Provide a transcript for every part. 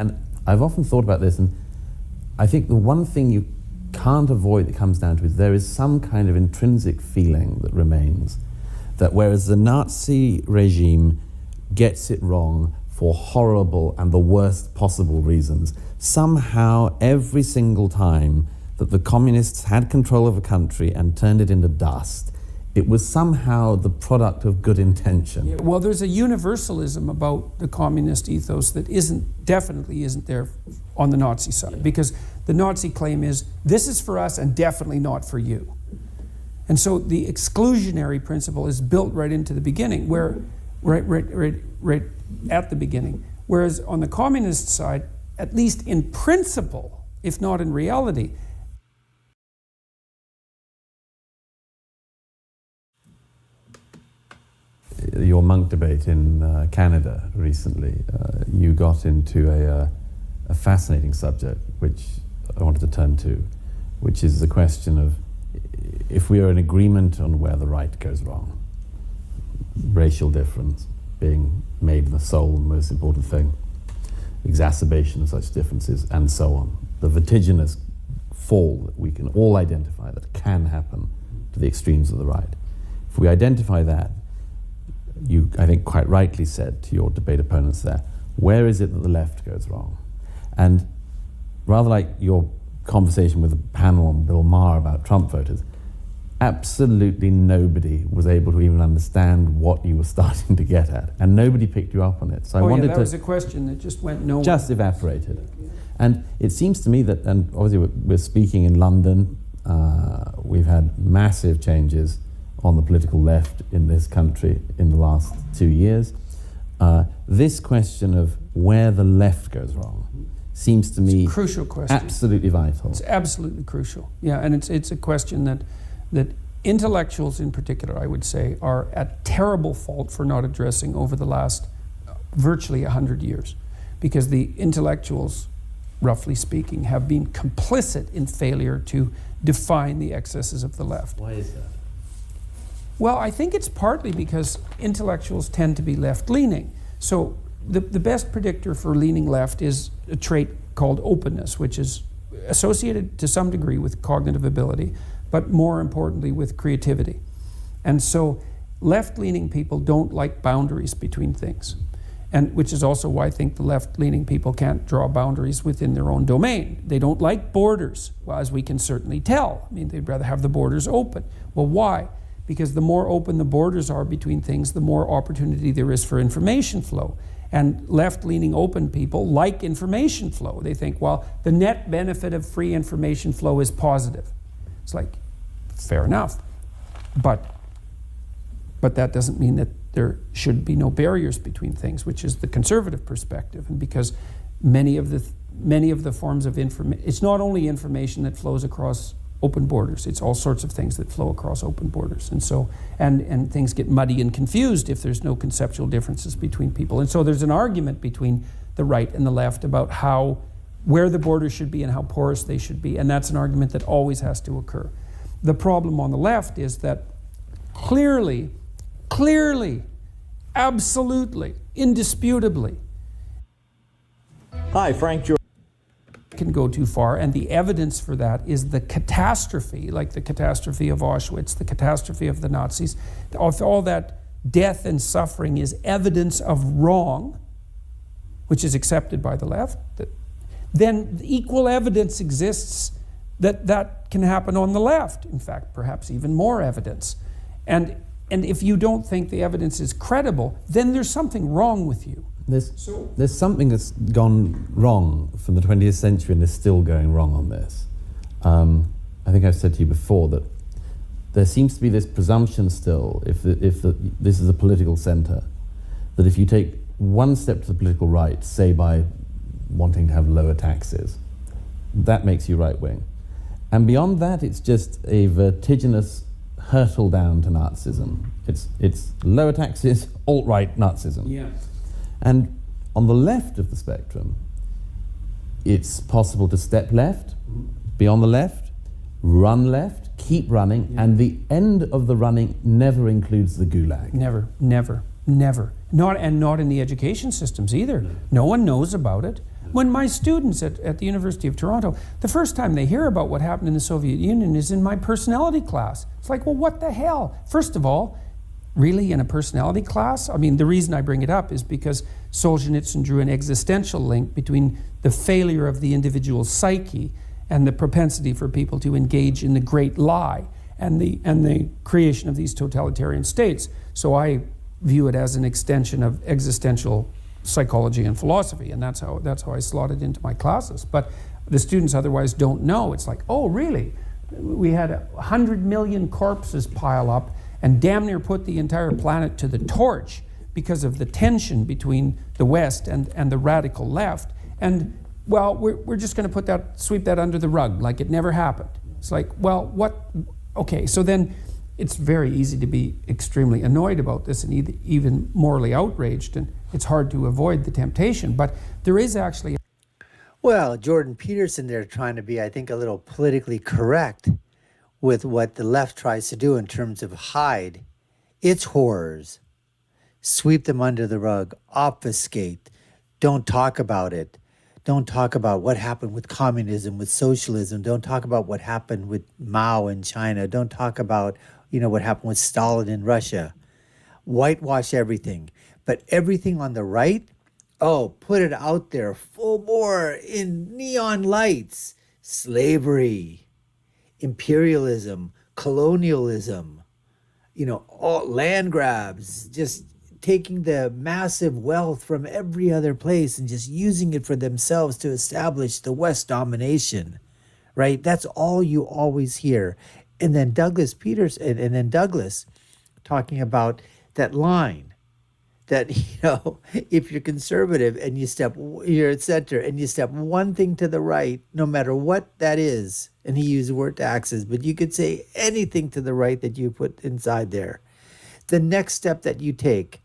And I've often thought about this, and I think the one thing you can't avoid that comes down to is there is some kind of intrinsic feeling that remains, that whereas the Nazi regime gets it wrong for horrible and the worst possible reasons, somehow every single time that the communists had control of a country and turned it into dust, it was somehow the product of good intention. Yeah, well, there's a universalism about the communist ethos that definitely isn't there on the Nazi side, because the Nazi claim is, this is for us and definitely not for you. And so the exclusionary principle is built right into the beginning, where right at the beginning. Whereas on the communist side, at least in principle, if not in reality, your Munk debate in Canada recently, you got into a fascinating subject, which I wanted to turn to, which is the question of if we are in agreement on where the right goes wrong, racial difference being made the sole and most important thing, exacerbation of such differences, and so on. The vertiginous fall that we can all identify that can happen to the extremes of the right. If we identify that, you, I think, quite rightly said to your debate opponents there, where is it that the left goes wrong? And rather like your conversation with the panel on Bill Maher about Trump voters, absolutely nobody was able to even understand what you were starting to get at, and nobody picked you up on it. So I wanted that was a question that just went nowhere. Just evaporated. And it seems to me that, and obviously we're speaking in London, we've had massive changes on the political left in this country in the last 2 years. This question of where the left goes wrong seems to me a crucial question. Absolutely vital. It's absolutely crucial. Yeah, and it's a question that intellectuals in particular, I would say, are at terrible fault for not addressing over the last virtually 100 years. Because the intellectuals, roughly speaking, have been complicit in failure to define the excesses of the left. Why is that? Well, I think it's partly because intellectuals tend to be left-leaning. So the best predictor for leaning left is a trait called openness, which is associated to some degree with cognitive ability, but more importantly with creativity. And so left-leaning people don't like boundaries between things, and which is also why I think the left-leaning people can't draw boundaries within their own domain. They don't like borders, well, as we can certainly tell. I mean, they'd rather have the borders open. Well, why? Because the more open the borders are between things, the more opportunity there is for information flow. And left-leaning open people like information flow. They think, well, the net benefit of free information flow is positive. It's like, fair enough. But that doesn't mean that there should be no barriers between things, which is the conservative perspective. And because many of the forms of information, it's not only information that flows across open borders, it's all sorts of things that flow across open borders. And so, and things get muddy and confused if there's no conceptual differences between people. And so there's an argument between the right and the left about where the borders should be and how porous they should be. And that's an argument that always has to occur. The problem on the left is that clearly, absolutely, indisputably, Hi, Frank Jordan. Can go too far, and the evidence for that is the catastrophe, like the catastrophe of Auschwitz, the catastrophe of the Nazis. All that death and suffering is evidence of wrong, which is accepted by the left. Then equal evidence exists that can happen on the left. In fact, perhaps even more evidence. And if you don't think the evidence is credible, then there's something wrong with you. There's something that's gone wrong from the 20th century and is still going wrong on this. I think I've said to you before that there seems to be this presumption still, if this is a political center, that if you take one step to the political right, say by wanting to have lower taxes, that makes you right-wing. And beyond that, it's just a vertiginous hurtle down to Nazism. It's lower taxes, alt-right Nazism. Yeah. And on the left of the spectrum, it's possible to step left, be on the left, run left, keep running, and the end of the running never includes the gulag. Never. Not in the education systems either. No one knows about it. When my students at the University of Toronto, the first time they hear about what happened in the Soviet Union is in my personality class. It's like, well, what the hell? First of all, really in a personality class? I mean, the reason I bring it up is because Solzhenitsyn drew an existential link between the failure of the individual psyche and the propensity for people to engage in the great lie and the creation of these totalitarian states. So I view it as an extension of existential psychology and philosophy, and that's how I slot it into my classes. But the students otherwise don't know. It's like, oh, really? We had 100 million corpses pile up and damn near put the entire planet to the torch because of the tension between the West and the radical left. And, well, we're just going to sweep that under the rug like it never happened. It's like, well, what? Okay, so then it's very easy to be extremely annoyed about this and even morally outraged, and it's hard to avoid the temptation. But there is actually... Well, Jordan Peterson, they're trying to be, I think, a little politically correct with what the left tries to do in terms of hide its horrors, sweep them under the rug, obfuscate, don't talk about it. Don't talk about what happened with communism, with socialism. Don't talk about what happened with Mao in China. Don't talk about, what happened with Stalin in Russia. Whitewash everything. But everything on the right, put it out there full bore in neon lights. Slavery, imperialism, colonialism, all land grabs, just taking the massive wealth from every other place and just using it for themselves to establish the West domination, right? That's all you always hear. And then Douglas Peterson, and then Douglas talking about that line that, if you're conservative and you're at center and you step one thing to the right, no matter what that is, and he used the word taxes, but you could say anything to the right that you put inside there. The next step that you take,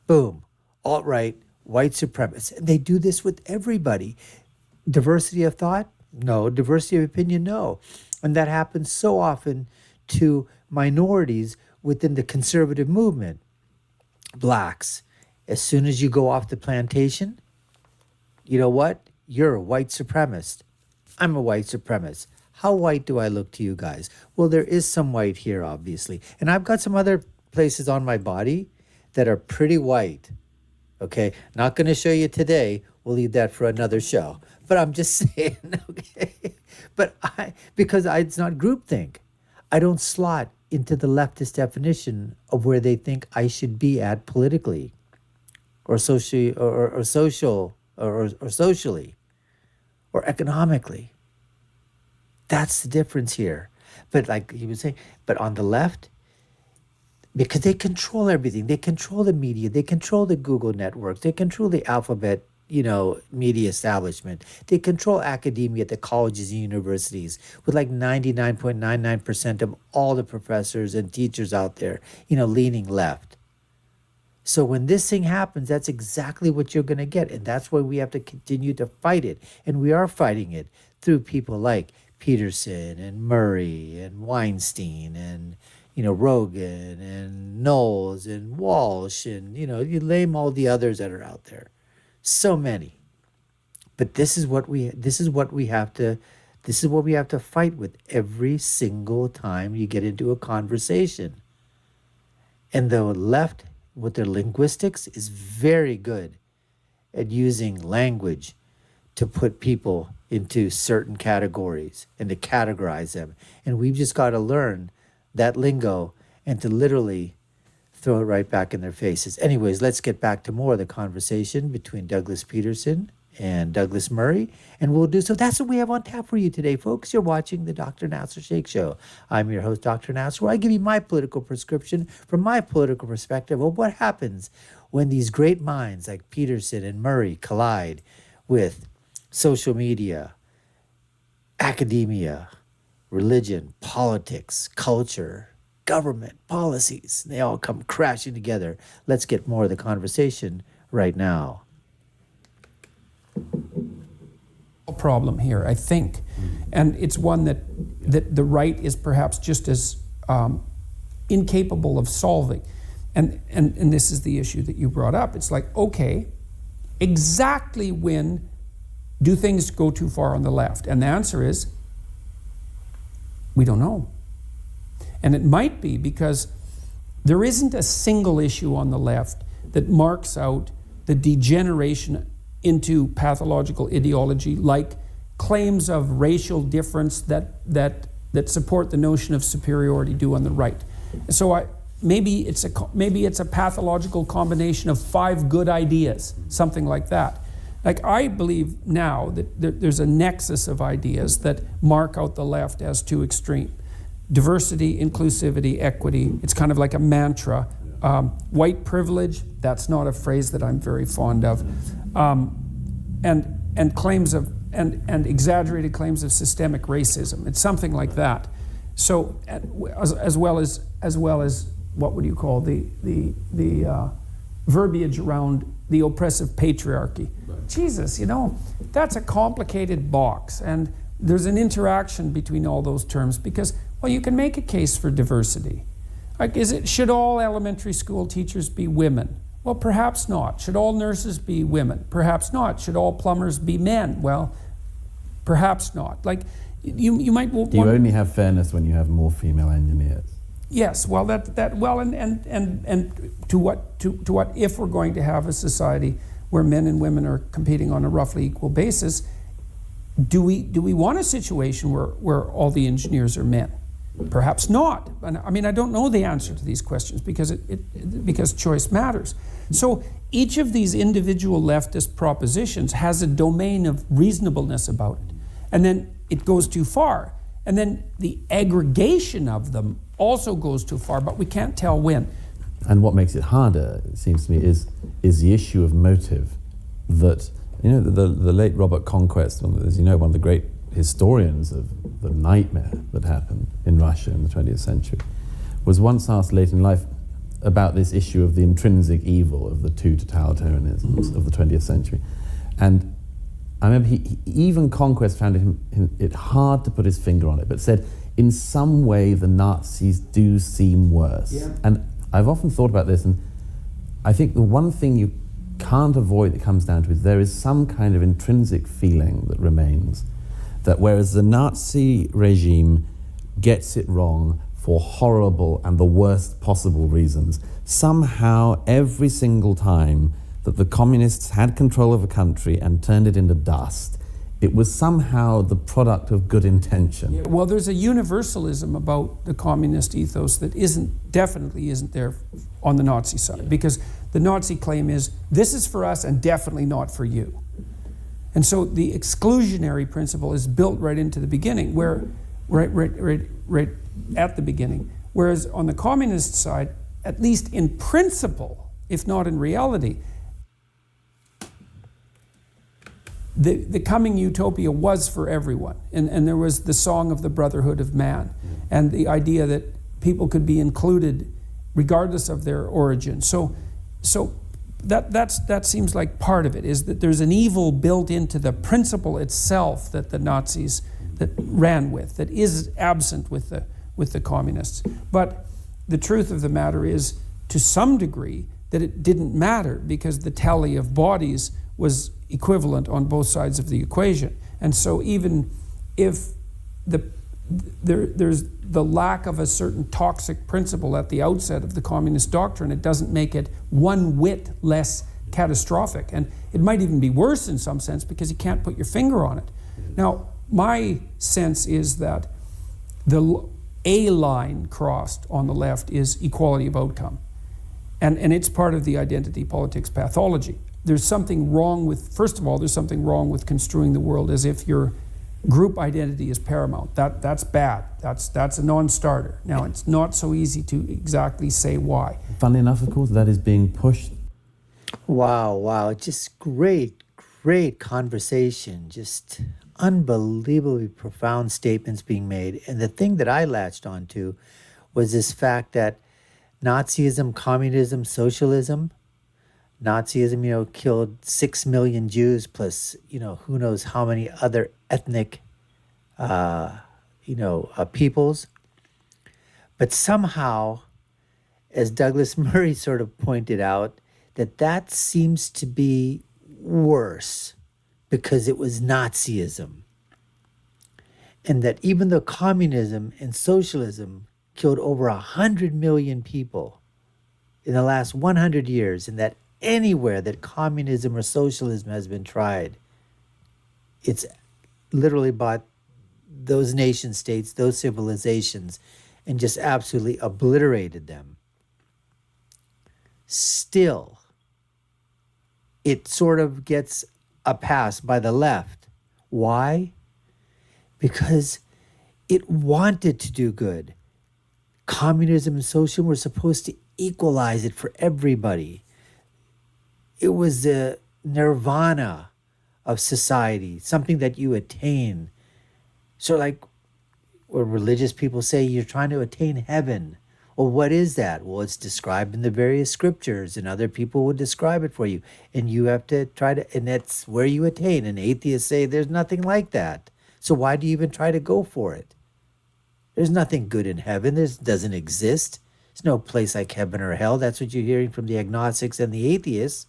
boom, alt-right, white supremacists. And they do this with everybody. Diversity of thought? No. Diversity of opinion? No. And that happens so often to minorities within the conservative movement. Blacks. As soon as you go off the plantation, you know what? You're a white supremacist. I'm a white supremacist. How white do I look to you guys? Well, there is some white here, obviously. And I've got some other places on my body that are pretty white. Okay? Not going to show you today. We'll leave that for another show. But I'm just saying, okay? But it's not groupthink. I don't slot into the leftist definition of where they think I should be at politically or socially or socially or economically. That's the difference here. But like he was saying, but on the left, because they control everything. They control the media. They control the Google networks. They control the alphabet, media establishment. They control academia at the colleges and universities with like 99.99% of all the professors and teachers out there, leaning left. So when this thing happens, that's exactly what you're going to get. And that's why we have to continue to fight it. And we are fighting it through people like Peterson and Murray and Weinstein and Rogan and Knowles and Walsh and, you name all the others that are out there. So many. But this is what we have to fight with every single time you get into a conversation. And the left, with their linguistics, is very good at using language to put people into certain categories and to categorize them. And we've just got to learn that lingo and to literally throw it right back in their faces. Anyways, let's get back to more of the conversation between Douglas Peterson and Douglas Murray, and we'll do so. That's what we have on tap for you today, folks. You're watching the Dr. Nasser Sheikh Show. I'm your host, Dr. Nasser, where I give you my political prescription from my political perspective of what happens when these great minds like Peterson and Murray collide with social media, academia, religion, politics, culture, government, policies. They all come crashing together. Let's get more of the conversation right now. Problem here, I think, and it's one that the right is perhaps just as incapable of solving. And this is the issue that you brought up. It's like, okay, exactly when do things go too far on the left? And the answer is, we don't know. And it might be because there isn't a single issue on the left that marks out the degeneration into pathological ideology, like claims of racial difference that support the notion of superiority do on the right. So maybe it's a pathological combination of 5 good ideas, something like that. Like, I believe now that there's a nexus of ideas that mark out the left as too extreme. Diversity, inclusivity, equity, it's kind of like a mantra. White privilege, that's not a phrase that I'm very fond of. And claims of, and exaggerated claims of systemic racism. It's something like that. So, as well as what would you call the verbiage around the oppressive patriarchy. Right. Jesus, that's a complicated box, and there's an interaction between all those terms because, well, you can make a case for diversity. Like, should all elementary school teachers be women? Well, perhaps not. Should all nurses be women? Perhaps not. Should all plumbers be men? Well, perhaps not. Like, you might. Do you only have fairness when you have more female engineers? Yes. Well, and to what if we're going to have a society where men and women are competing on a roughly equal basis? Do we want a situation where all the engineers are men? Perhaps not. And I mean, I don't know the answer to these questions because because choice matters. So each of these individual leftist propositions has a domain of reasonableness about it. And then it goes too far. And then the aggregation of them also goes too far, but we can't tell when. And what makes it harder, it seems to me, is the issue of motive. That, the late Robert Conquest, as you know, one of the great historians of the nightmare that happened in Russia in the 20th century, was once asked late in life about this issue of the intrinsic evil of the 2 totalitarianisms of the 20th century. And I remember even Conquest found it hard to put his finger on it, but said, in some way the Nazis do seem worse. Yeah. And I've often thought about this, and I think the one thing you can't avoid that comes down to is there is some kind of intrinsic feeling that remains, that whereas the Nazi regime gets it wrong for horrible and the worst possible reasons, somehow every single time that the communists had control of a country and turned it into dust, it was somehow the product of good intention. Yeah, well, there's a universalism about the communist ethos that definitely isn't there on the Nazi side, because the Nazi claim is, this is for us and definitely not for you. And so the exclusionary principle is built right into the beginning, right at the beginning. Whereas on the communist side, at least in principle, if not in reality, the coming utopia was for everyone. And there was the song of the brotherhood of man, and the idea that people could be included regardless of their origin. So that seems like part of it, is that there's an evil built into the principle itself that the Nazis that ran with, that is absent with the communists. But the truth of the matter is, to some degree, that it didn't matter because the tally of bodies was equivalent on both sides of the equation. And so even if there's the lack of a certain toxic principle at the outset of the communist doctrine, it doesn't make it one whit less catastrophic. And it might even be worse in some sense because you can't put your finger on it. Now, my sense is that a line crossed on the left is equality of outcome. And it's part of the identity politics pathology. There's something wrong with, first of all, there's something wrong with construing the world as if your group identity is paramount. That's bad. That's a non-starter. Now, it's not so easy to exactly say why. Funnily enough, of course, that is being pushed. Wow. Just great conversation. Just unbelievably profound statements being made. And the thing that I latched onto was this fact that Nazism, communism, socialism, Nazism, killed 6 million Jews plus, who knows how many other ethnic, peoples. But somehow, as Douglas Murray sort of pointed out, that seems to be worse because it was Nazism. And that even though communism and socialism killed over 100 million people in the last 100 years, and that anywhere that communism or socialism has been tried, it's literally brought those nation states, those civilizations, and just absolutely obliterated them. Still, it sort of gets a pass by the left. Why? Because it wanted to do good. Communism and socialism were supposed to equalize it for everybody. It was the nirvana of society, something that you attain. So like where religious people say you're trying to attain heaven. Well, what is that? Well, it's described in the various scriptures, and other people will describe it for you. And you have to try to, and that's where you attain. And atheists say there's nothing like that. So why do you even try to go for it? There's nothing good in heaven. There doesn't exist. There's no place like heaven or hell. That's what you're hearing from the agnostics and the atheists.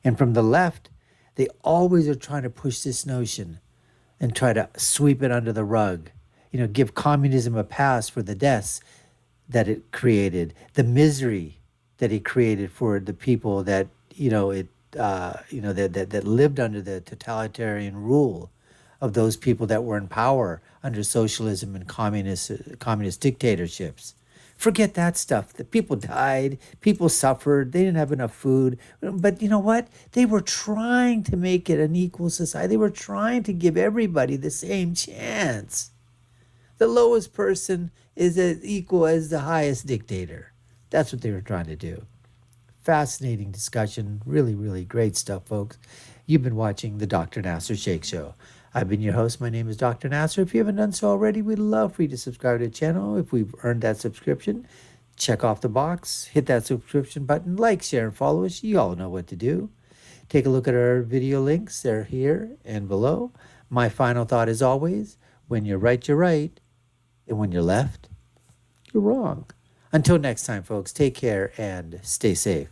And from the left, they always are trying to push this notion and try to sweep it under the rug. You know, give communism a pass for the deaths that it created, the misery that it created for the people that, that lived under the totalitarian rule of those people that were in power under socialism and communist dictatorships. Forget that stuff. The people died, people suffered, they didn't have enough food. But you know what? They were trying to make it an equal society. They were trying to give everybody the same chance. The lowest person is as equal as the highest dictator. That's what they were trying to do. Fascinating discussion. Really, really great stuff, folks. You've been watching the Dr. Nasser Sheikh Show. I've been your host. My name is Dr. Nasser. If you haven't done so already, we'd love for you to subscribe to the channel. If we've earned that subscription, check off the box, hit that subscription button, like, share, and follow us. You all know what to do. Take a look at our video links. They're here and below. My final thought is always, when you're right, you're right. And when you're left, you're wrong. Until next time, folks, take care and stay safe.